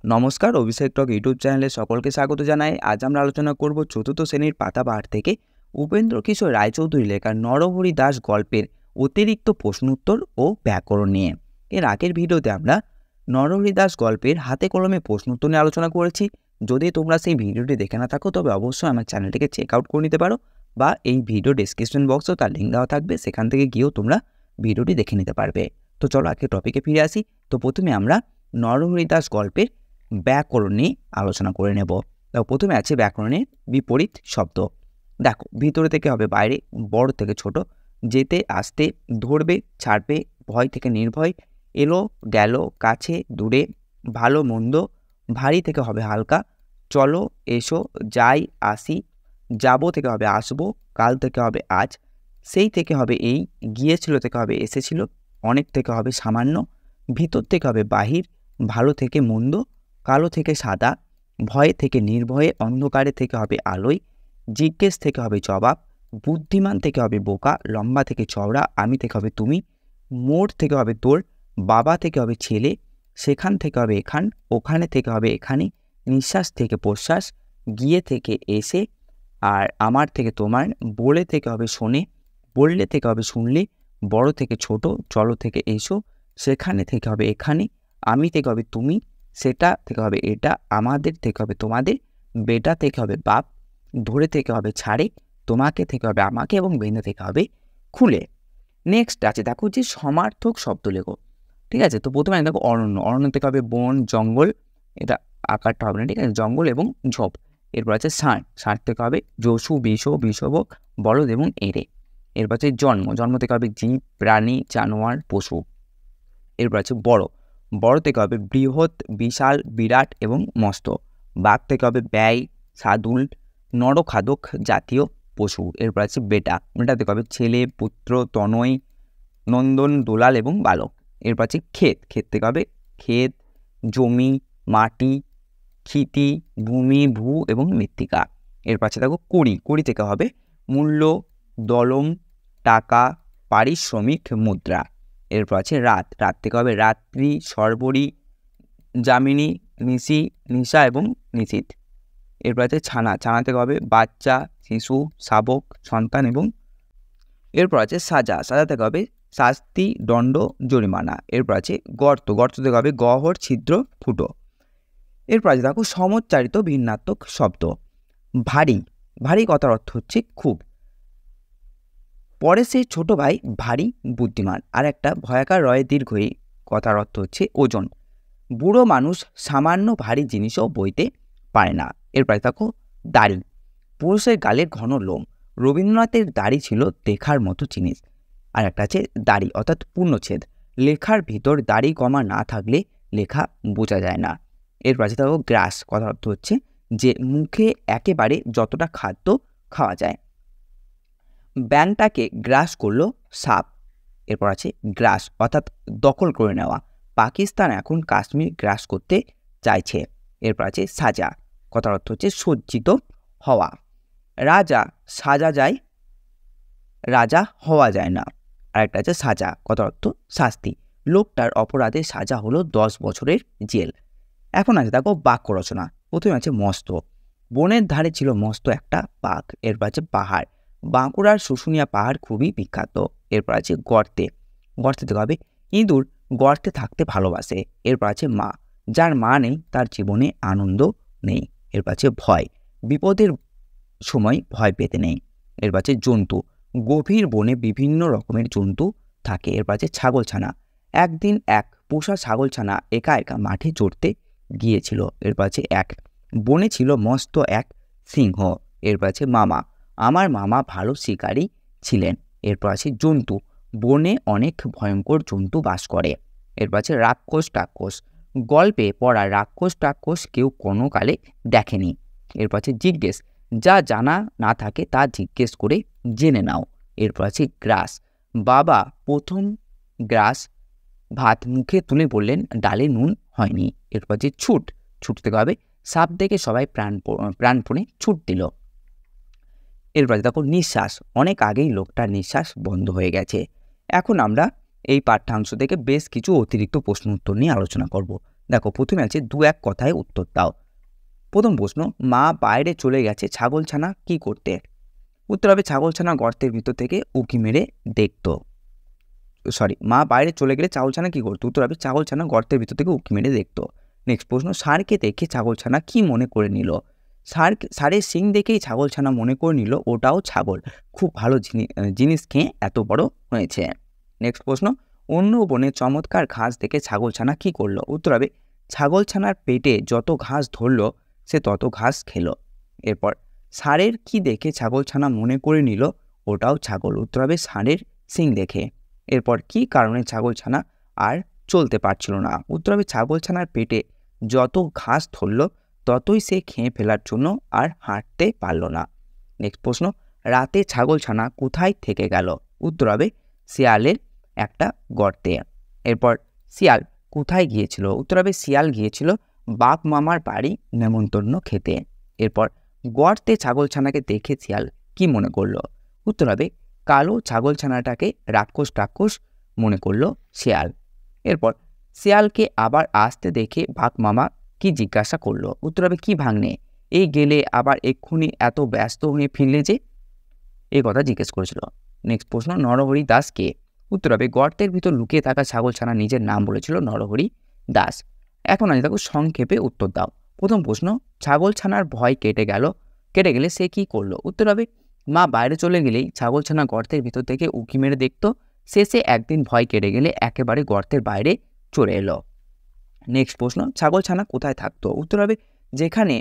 নমস্কার, অভিষেক টক ইউটিউব চ্যানেলে সকলকে স্বাগত জানাই। আজ আমরা আলোচনা করব চতুর্থ শ্রেণীর পাতাবাহার থেকে উপেন্দ্র কিশোর রায়চৌধুরী লেখা নরহরি দাস গল্পের অতিরিক্ত প্রশ্নোত্তর ও ব্যাকরণ নিয়ে। এর আগের ভিডিওতে আমরা নরহরি দাস গল্পের হাতে কলমে প্রশ্নোত্তর নিয়ে আলোচনা করেছি। যদি তোমরা সেই ভিডিওটি দেখে না থাকো তবে অবশ্যই আমার চ্যানেলটিকে চেক আউট করে নিতে পারো, বা এই ভিডিও ডেসক্রিপশন বক্সেও তার লিঙ্ক দেওয়া থাকবে, সেখান থেকে গিয়েও তোমরা ভিডিওটি দেখে নিতে পারবে। তো চলো আজকে টপিকে ফিরে আসি। তো প্রথমে আমরা নরহরি দাস গল্পের ব্যাকরণ নিয়ে আলোচনা করে নেব। দেখো, প্রথমে আছে ব্যাকরণের বিপরীত শব্দ। দেখো, ভিতরে থেকে হবে বাইরে, বড় থেকে ছোট, যেতে আসতে, ধরবে ছাড়বে, ভয় থেকে নির্ভয়, এলো গেল, কাছে দূরে, ভালো মন্দ, ভারী থেকে হবে হালকা, চলো এসো যাই আসি, যাবো থেকে হবে আসবো, কাল থেকে হবে আজ, সেই থেকে হবে এই, গিয়েছিল থেকে হবে এসেছিল, অনেক থেকে হবে সামান্য, ভিতর থেকে হবে বাহির, ভালো থেকে মন্দ, কালো থেকে সাদা, ভয়ে থেকে নির্ভয়ে, অন্ধকারে থেকে হবে আলোয়, জিজ্ঞেস থেকে হবে জবাব, বুদ্ধিমান থেকে হবে বোকা, লম্বা থেকে চওড়া, আমি থেকে হবে তুমি, মোড় থেকে হবে তোর, বাবা থেকে হবে ছেলে, সেখান থেকে হবে এখান, ওখানে থেকে হবে এখানে, নিঃশ্বাস থেকে প্রশ্বাস, গিয়ে থেকে এসে, আর আমার থেকে তোমার, বলে থেকে হবে শোনে, বললে থেকে হবে শুনলে, বড় থেকে ছোট, চলো থেকে এসো, সেখানে থেকে হবে এখানে, আমি থেকে হবে তুমি, সেটা থেকে হবে এটা, আমাদের থেকে হবে তোমাদের, বেটা থেকে হবে বাপ, ধরে থেকে হবে ছাড়ে, তোমাকে থেকে হবে আমাকে, এবং বেঁধে থেকে হবে খুলে। নেক্সট আছে, দেখো যে সমার্থক শব্দ লেখো। ঠিক আছে, তো প্রথমে দেখো অরণ্য। অরণ্য থেকে হবে বন, জঙ্গল, এটা আকারটা হবে না, ঠিক আছে, জঙ্গল এবং ঝোপ। এরপর আছে ষাঁড়। ষাঁড় থেকে হবে যশু, বিষ, বিষব, বলদ এবং এড়ে। এরপর আছে জন্ম। জন্ম থেকে হবে জীব, প্রাণী, জানোয়ার, পশু। এরপর আছে বড়। বড় থেকে হবে বৃহৎ, বিশাল, বিরাট এবং মস্ত। বাঘ থেকে হবে ব্যয়, সাদুল, নরখাদক জাতীয় পশু। এরপর আছে বেটা। বেটা থেকে হবে ছেলে, পুত্র, তনয়, নন্দন, দোলাল এবং বালক। এরপর আছে ক্ষেত। ক্ষেত থেকে হবে ক্ষেত, জমি, মাটি, ক্ষিতি, ভূমি, ভূ এবং মৃত্তিকা। এরপর আছে দেখো কুড়ি। কুড়ি থেকে হবে মূল্য, দলম, টাকা, পারিশ্রমিক, মুদ্রা। এরপর আছে রাত। রাত থেকে হবে রাত্রি, সর্বরী, যামিনী, নিশি, নিশা এবং নিশীথ। এরপর আছে ছানা। ছানা থেকে হবে বাচ্চা, শিশু, শাবক, সন্তান এবং। এরপর আছে সাজা। সাজা থেকে হবে শাস্তি, দণ্ড, জরিমানা। এরপর আছে গর্ত। গর্ত থেকে হবে গহ্বর, ছিদ্র, ফুটো। এরপর আছে দেখো সমচ্চারিত ভিন্নাত্মক শব্দ। ভারী। ভারী কথার অর্থ হচ্ছে খুব। পরে সে ছোট ভাই ভারী বুদ্ধিমান। আর একটা ভয়াকার রয়ে দীর্ঘই কথার অর্থ হচ্ছে ওজন। বুড়ো মানুষ সামান্য ভারী জিনিসও বইতে পারে না। এরপরে দেখো দাড়ি। পুরুষের গালের ঘন লোম। রবীন্দ্রনাথের দাড়ি ছিল দেখার মতো জিনিস। আর একটা আছে দাড়ি অর্থাৎ পূর্ণচ্ছেদ। লেখার ভিতর দাড়ি কমা না থাকলে লেখা বোঝা যায় না। এরপর আছে দেখো গ্রাস। কথার অর্থ হচ্ছে যে মুখে একেবারে যতটা খাদ্য খাওয়া যায়। ব্যাংটাকে গ্রাস করলো সাপ। এরপর আছে গ্রাস অর্থাৎ দখল করে নেওয়া। পাকিস্তান এখন কাশ্মীর গ্রাস করতে চাইছে। এরপর আছে সাজা। কথার অর্থ হচ্ছে সজ্জিত হওয়া। রাজা সাজা যায়, রাজা হওয়া যায় না। আরেকটা আছে সাজা। কথার অর্থ শাস্তি। লোকটার অপরাধের সাজা হলো 10 বছরের জেল। এখন আছে দেখো বাক্য রচনা। প্রথমে আছে মস্ত। বনের ধারে ছিল মস্ত একটা বাঘ। এরপর আছে পাহাড়। বাঁকুড়ার শুশুনিয়া পাহাড় খুবই বিখ্যাত। এরপর আছে গর্তে। গর্তে থেকে হবে ইঁদুর গর্তে থাকতে ভালোবাসে। এরপর আছে মা। যার মা নেই তার জীবনে আনন্দ নেই। এরপর আছে ভয়। বিপদের সময় ভয় পেতে নেই। এরপর আছে জন্তু। গভীর বনে বিভিন্ন রকমের জন্তু থাকে। এরপর আছে ছাগলছানা। একদিন এক পোষা ছাগলছানা একা একা মাঠে চড়তে গিয়েছিল। এরপর আছে এক। বনে ছিল মস্ত এক সিংহ। এরপর আছে মামা। আমার মামা ভালো শিকারী ছিলেন। এরপর আছে জন্তু। বনে অনেক ভয়ঙ্কর জন্তু বাস করে। এরপর আছে রাক্ষস টাক্ষস। গল্পে পড়া রাক্ষস টাক্ষস কেউ কোনো কালে দেখেনি। এরপর আছে জিজ্ঞেস। যা জানা না থাকে তা জিজ্ঞেস করে জেনে নাও। এরপর আছে গ্রাস। বাবা প্রথম গ্রাস ভাত মুখে তুলে বললেন ডালে নুন হয়নি। এরপর যে ছুট। ছুট থেকে হবে সাপ দেখে সবাই প্রাণপণে ছুট দিল। এরপর দেখো নিঃশ্বাস। অনেক আগেই লোকটার নিঃশ্বাস বন্ধ হয়ে গেছে। এখন আমরা এই পাঠ্যাংশ থেকে বেশ কিছু অতিরিক্ত প্রশ্ন উত্তর নিয়ে আলোচনা করব। দেখো প্রথমে আছে 2-1 কথায় উত্তর দাও। প্রথম প্রশ্ন, মা বাইরে চলে গেছে, ছাগলছানা কি করতে? উত্তর হবে ছাগলছানা গর্তের ভিতর থেকে উঁকি মেরে দেখত। মা বাইরে চলে গেলে ছাগলছানা কি করতো? উত্তর হবে ছাগলছানা গর্তের ভিতর থেকে উঁকি মেরে দেখতো। নেক্সট প্রশ্ন, ষাঁড়কে দেখে ছাগলছানা কি মনে করে নিল? ষাঁড়ের শিং দেখেই ছাগলছানা মনে করে নিল ওটাও ছাগল, খুব ভালো জিনিস খেয়ে এত বড় হয়েছে। নেক্সট প্রশ্ন, অন্য বনে চমৎকার ঘাস দেখে ছাগলছানা কি করলো? উত্তর হবে ছাগলছানার পেটে যত ঘাস ধরলো সে তত ঘাস খেলো। এরপর ষাঁড়ের কি দেখে ছাগলছানা মনে করে নিল ওটাও ছাগল? উত্তর হবে ষাঁড়ের শিং দেখে। এরপর কি কারণে ছাগলছানা আর চলতে পারছিল না? উত্তর হবে ছাগলছানার পেটে যত ঘাস ধরল ততই সে খেয়ে ফেলার জন্য আর হাঁটতে পারল না। নেক্সট প্রশ্ন, রাতে ছাগলছানা কোথায় থেকে গেল? উত্তর হবে শিয়ালের একটা গর্তে। এরপর শিয়াল কোথায় গিয়েছিল? উত্তর হবে শিয়াল গিয়েছিল বাঘ মামার বাড়ি নেমন্তন্ন খেতে। এরপর গর্তে ছাগলছানাকে দেখে শিয়াল কি মনে করলো? উত্তর হবে কালো ছাগলছানাটাকে রাক্ষস মনে করলো শিয়াল। এরপর শিয়ালকে আবার আসতে দেখে বাঘ মামা কি জিজ্ঞাসা করলো? উত্তর হবে কি ভাগ্নে, এই গেলে আবার এক্ষুনি এত ব্যস্ত হয়ে ফিরলে যে? এই কথা জিজ্ঞেস করেছিল। নেক্সট প্রশ্ন, নরহরি দাস কে? উত্তর হবে গর্তের ভিতর লুকিয়ে থাকা ছাগলছানা নিজের নাম বলেছিল নরহরি দাস। এখন আমি দেখো সংক্ষেপে উত্তর দাও। প্রথম প্রশ্ন, ছাগলছানার ভয় কেটে গেলে সে কি করলো? উত্তর হবে মা বাইরে চলে গেলেই ছাগলছানা গর্তের ভিতর থেকে উঁকি মেরে দেখতো। শেষে একদিন ভয় কেটে গেলে একেবারে গর্তের বাইরে চলে এলো। নেক্সট প্রশ্ন, ছাগলছানা কোথায় থাকতো? উত্তর হবে যেখানে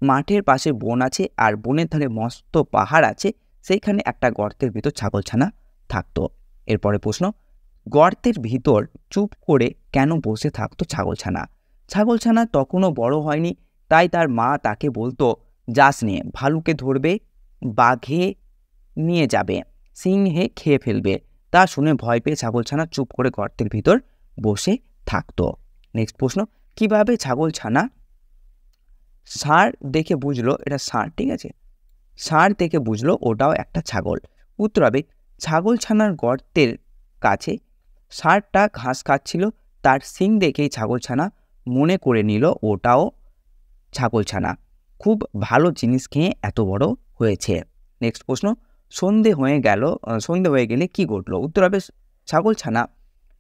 মাঠের পাশে বন আছে আর বনের ধারে মস্ত পাহাড় আছে সেইখানে একটা গর্তের ভিতর ছাগলছানা থাকতো। এরপরে প্রশ্ন, গর্তের ভিতর চুপ করে কেন বসে থাকতো ছাগলছানা? ছাগলছানা তখনও বড় হয়নি, তাই তার মা তাকে বলতো যাস নিয়ে, ভালুকে ধরবে, বাঘে নিয়ে যাবে, সিংহে খেয়ে ফেলবে। তা শুনে ভয় পেয়ে ছাগলছানা চুপ করে গর্তের ভিতর বসে থাকতো। নেক্সট প্রশ্ন, কিভাবে ছাগলছানা ষাঁড় দেখে বুঝলো এটা ষাঁড়? ঠিক আছে, ষাঁড় দেখে বুঝলো ওটাও একটা ছাগল। উত্তর হবে ছাগলছানার গর্তের কাছে ষাঁড়টা ঘাস খাচ্ছিল, তার শিং দেখেই ছাগলছানা মনে করে নিল ওটাও ছাগলছানা, খুব ভালো জিনিস খেয়ে এত বড় হয়েছে। নেক্সট প্রশ্ন, সন্ধে হয়ে গেলে কি ঘটলো? উত্তর হবে ছাগলছানা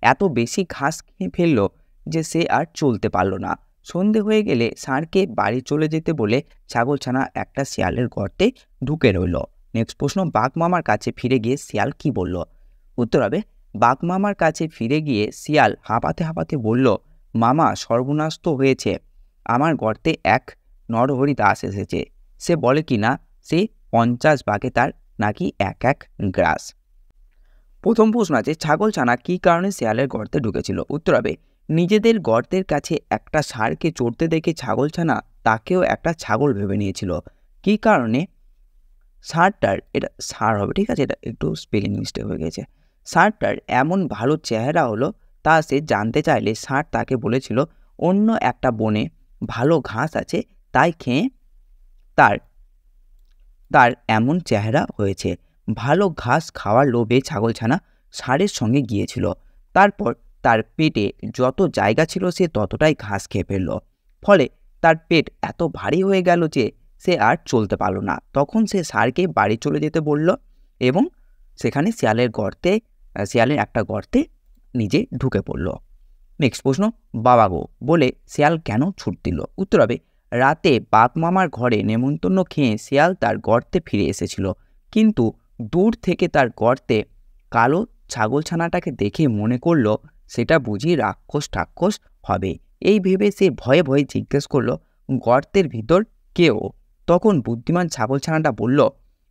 এত বেশি ঘাস খেয়ে ফেললো যে সে আর চলতে পারল না। সন্ধে হয়ে গেলে ষাঁড়কে বাড়ি চলে যেতে বলে ছাগলছানা একটা শিয়ালের গর্তে ঢুকে রইল। নেক্সট প্রশ্ন, বাঘ মামার কাছে ফিরে গিয়ে শিয়াল কি বলল? উত্তর হবে বাঘ মামার কাছে ফিরে গিয়ে শিয়াল হাঁপাতে বলল, মামা সর্বনাশ তো হয়েছে, আমার গর্তে এক নরহরি দাস এসেছে। সে বলে কি না সে 50 বাঘে তার নাকি এক গ্রাস। প্রথম প্রশ্ন আছে ছাগলছানা কি কারণে শিয়ালের গর্তে ঢুকেছিল? উত্তর হবে নিজেদের গর্তের কাছে একটা ষাঁড়কে চড়তে দেখে ছাগলছানা তাকেও একটা ছাগল ভেবে নিয়েছিল। কি কারণে? ষাঁড়টার, এটা ষাঁড় হবে, ঠিক আছে, এটা একটু স্পেলিং মিস্টেক হয়ে গেছে। ষাঁড়টার এমন ভালো চেহারা হলো তা সে জানতে চাইলে ষাঁড় তাকে বলেছিল অন্য একটা বনে ভালো ঘাস আছে, তাই খেয়ে তার এমন চেহারা হয়েছে। ভালো ঘাস খাওয়ার লোভে ছাগলছানা ষাঁড়ের সঙ্গে গিয়েছিল। তারপর তার পেটে যত জায়গা ছিল সে ততটাই ঘাস খেয়ে ফেলল। ফলে তার পেট এত ভারী হয়ে গেল যে সে আর চলতে পারল না। তখন সে ষাঁড়কে বাড়ি চলে যেতে বলল এবং সেখানে শিয়ালের একটা গর্তে নিজে ঢুকে পড়ল। নেক্সট প্রশ্ন, বাবা গো বলে শিয়াল কেন ছুট দিল? উত্তর হবে রাতে বাঘ মামার ঘরে নেমন্তন্ন খেয়ে শিয়াল তার গর্তে ফিরে এসেছিল, কিন্তু দূর থেকে তার গর্তে কালো ছাগলছানাটাকে দেখে মনে করল সেটা বুঝি রাক্ষস হবে। এই ভেবে সে ভয়ে জিজ্ঞেস করলো গর্তের ভিতর কেউ? তখন বুদ্ধিমান ছাগলছানাটা বলল,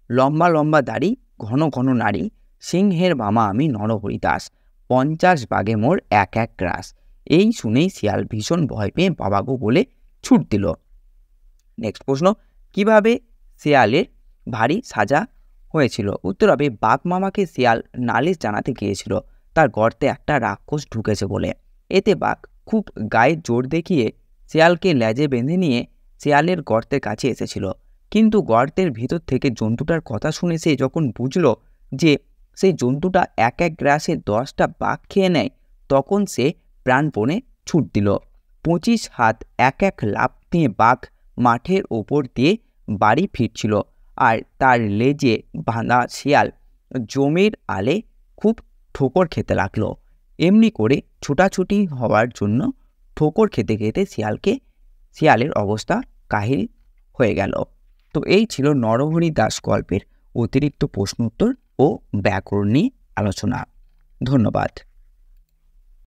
লম্বা দাড়ি, ঘন নাড়ি, সিংহের মামা আমি নরহরি দাস, 50 বাঘে মোর এক গ্রাস। এই শুনেই শিয়াল ভীষণ ভয় পেয়ে বাবাগো বলে ছুট দিল। নেক্সট প্রশ্ন, কিভাবে শিয়ালের ভারী সাজা হয়েছিল? উত্তর হবে বাঘ মামাকে শিয়াল নালিশ জানাতে গিয়েছিল তার গর্তে একটা রাক্ষস ঢুকেছে বলে। এতে বাঘ খুব গায়ে জোর দেখিয়ে শিয়ালকে লেজে বেঁধে নিয়ে শিয়ালের গর্তের কাছে এসেছিল, কিন্তু গর্তের ভিতর থেকে জন্তুটার কথা শুনে সে যখন বুঝল যে সেই জন্তুটা এক গ্রাসে 10টা বাঘ খেয়ে নেয়, তখন সে প্রাণপণে ছুট দিল। 25 হাত এক এক লাফ দিয়ে বাঘ মাঠের ওপর দিয়ে বাড়ি ফিরছিল, আর তার লেজে বাঁধা শিয়াল জমির আলে খুব ঠোকর খেতে লাগলো। এমনি করে ছোটাছুটি হওয়ার জন্য ঠোকর খেতে খেতে শিয়ালের অবস্থা কাহিল হয়ে গেল। তো এই ছিল নরহরি দাস গল্পের অতিরিক্ত প্রশ্নোত্তর ও ব্যাকরণ নিয়ে আলোচনা। ধন্যবাদ।